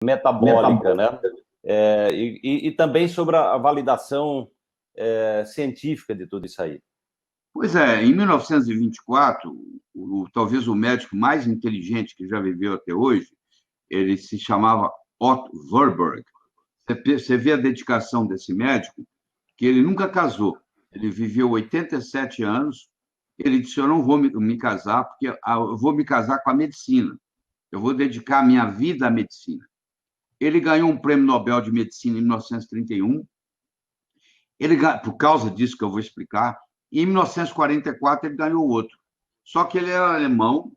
metabólica, né? E também sobre a validação científica de tudo isso aí. Pois é, em 1924, talvez o médico mais inteligente que já viveu até hoje, ele se chamava Otto Warburg. Você vê a dedicação desse médico, que ele nunca casou. Ele viveu 87 anos. Ele disse: eu não vou me casar, porque eu vou me casar com a medicina. Eu vou dedicar a minha vida à medicina. Ele ganhou um prêmio Nobel de Medicina em 1931. Por causa disso que eu vou explicar. E em 1944, ele ganhou outro. Só que ele era alemão,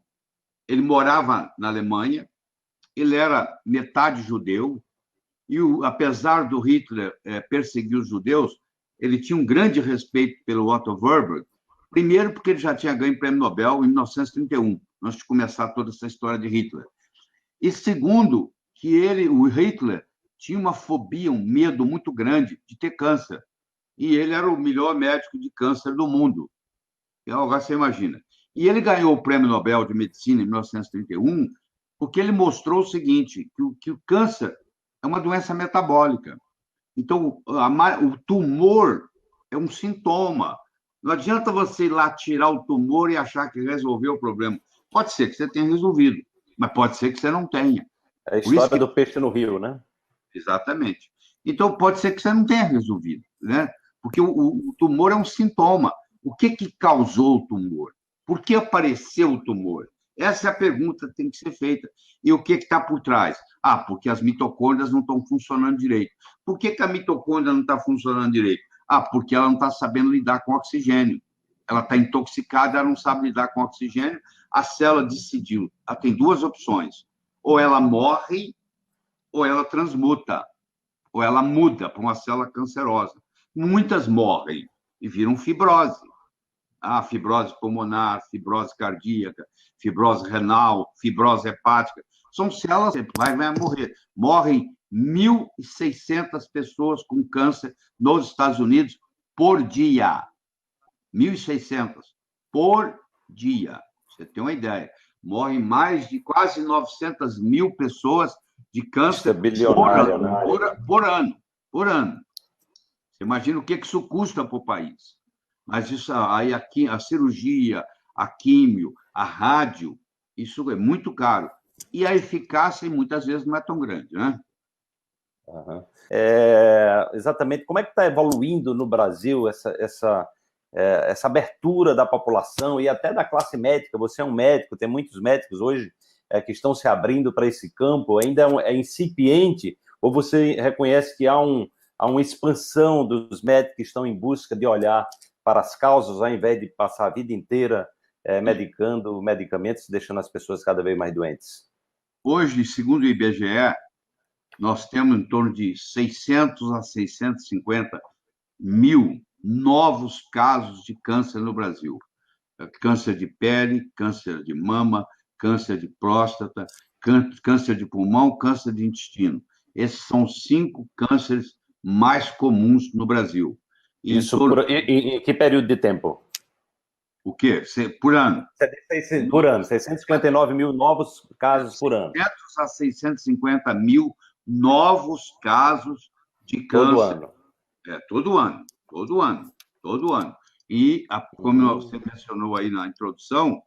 ele morava na Alemanha, ele era metade judeu, e apesar do Hitler perseguir os judeus, ele tinha um grande respeito pelo Otto Warburg, primeiro porque ele já tinha ganho o prêmio Nobel em 1931, antes de começar toda essa história de Hitler. E segundo, que o Hitler tinha uma fobia, um medo muito grande de ter câncer. E ele era o melhor médico de câncer do mundo. Agora você imagina. E ele ganhou o prêmio Nobel de Medicina em 1931 porque ele mostrou o seguinte, que o câncer é uma doença metabólica. Então, o tumor é um sintoma. Não adianta você ir lá tirar o tumor e achar que resolveu o problema. Pode ser que você tenha resolvido, mas pode ser que você não tenha. É a história do peixe no rio, né? Exatamente. Então, pode ser que você não tenha resolvido, né? Porque o tumor é um sintoma. O que causou o tumor? Por que apareceu o tumor? Essa é a pergunta que tem que ser feita. E o que está por trás? Porque as mitocôndrias não estão funcionando direito. Por que a mitocôndria não está funcionando direito? Porque ela não está sabendo lidar com oxigênio. Ela está intoxicada, ela não sabe lidar com oxigênio. A célula decidiu. Ela tem duas opções. Ou ela morre, ou ela transmuta, ou ela muda para uma célula cancerosa. Muitas morrem e viram fibrose. Fibrose pulmonar, fibrose cardíaca, fibrose renal, fibrose hepática. São células que vai morrer. Morrem 1.600 pessoas com câncer nos Estados Unidos por dia. 1.600 por dia. Você tem uma ideia. Morrem mais de quase 900 mil pessoas de câncer por ano. Você imagina o que isso custa para o país. Mas isso aí, a cirurgia, a químio, a rádio, isso é muito caro. E a eficácia, muitas vezes, não é tão grande, né? Uhum. Exatamente. Como é que está evoluindo no Brasil essa abertura da população e até da classe médica? Você é um médico, tem muitos médicos hoje que estão se abrindo para esse campo. Ainda é incipiente? Ou você reconhece que há uma expansão dos médicos que estão em busca de olhar para as causas, ao invés de passar a vida inteira medicando medicamentos, deixando as pessoas cada vez mais doentes? Hoje, segundo o IBGE, nós temos em torno de 600 a 650 mil novos casos de câncer no Brasil. Câncer de pele, câncer de mama, câncer de próstata, câncer de pulmão, câncer de intestino. Esses são 5 cânceres mais comuns no Brasil. Isso em que período de tempo? O quê? Por ano. Por ano, 659 mil novos casos por ano. 600 a 650 mil novos casos de câncer. Todo ano. Todo ano. E, como você mencionou aí na introdução,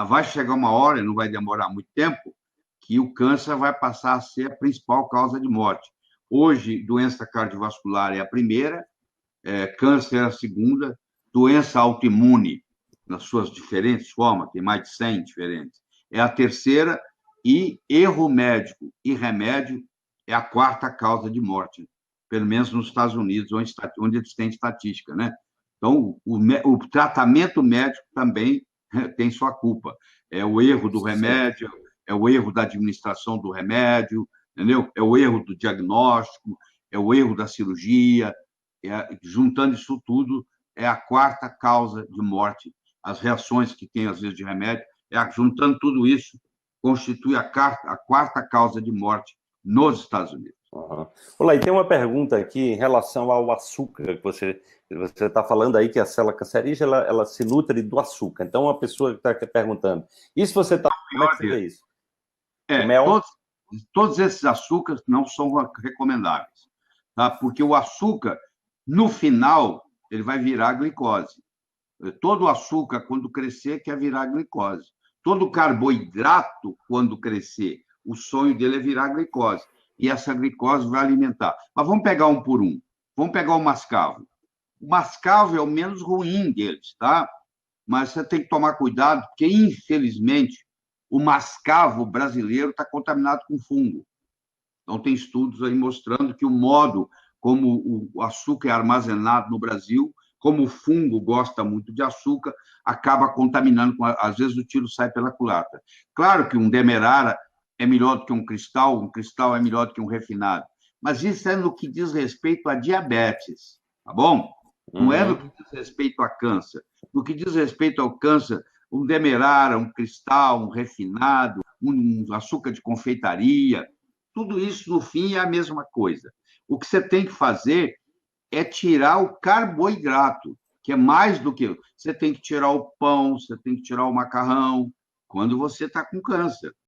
vai chegar uma hora, não vai demorar muito tempo, que o câncer vai passar a ser a principal causa de morte. Hoje, doença cardiovascular é a primeira, câncer é a segunda, doença autoimune, nas suas diferentes formas, tem mais de 100 diferentes, é a terceira, e erro médico e remédio é a quarta causa de morte, pelo menos nos Estados Unidos, onde eles têm estatística, né? Então, o tratamento médico também tem sua culpa. É o erro do remédio, é o erro da administração do remédio, entendeu? É o erro do diagnóstico, é o erro da cirurgia. Juntando isso tudo, é a quarta causa de morte. As reações que tem, às vezes, de remédio, juntando tudo isso, constitui a quarta causa de morte nos Estados Unidos. Uhum. Olá, e tem uma pergunta aqui em relação ao açúcar, que você está falando aí que a célula cancerígena ela se nutre do açúcar. Então, uma pessoa que está perguntando, e se você está... Como é que você vê isso? É, Todos esses açúcares não são recomendáveis, tá? Porque o açúcar, no final, ele vai virar glicose. Todo açúcar, quando crescer, quer virar glicose. Todo carboidrato, quando crescer, o sonho dele é virar glicose. E essa glicose vai alimentar. Mas vamos pegar um por um. Vamos pegar o mascavo. O mascavo é o menos ruim deles, tá? Mas você tem que tomar cuidado, porque, infelizmente, o mascavo brasileiro está contaminado com fungo. Então, tem estudos aí mostrando que o modo como o açúcar é armazenado no Brasil, como o fungo gosta muito de açúcar, acaba contaminando, às vezes o tiro sai pela culatra. Claro que um demerara é melhor do que um cristal é melhor do que um refinado, mas isso é no que diz respeito a diabetes, tá bom? Não é no que diz respeito a câncer. No que diz respeito ao câncer, um demerara, um cristal, um refinado, um açúcar de confeitaria, tudo isso, no fim, é a mesma coisa. O que você tem que fazer é tirar o carboidrato, que é mais do que... Você tem que tirar o pão, você tem que tirar o macarrão, quando você está com câncer.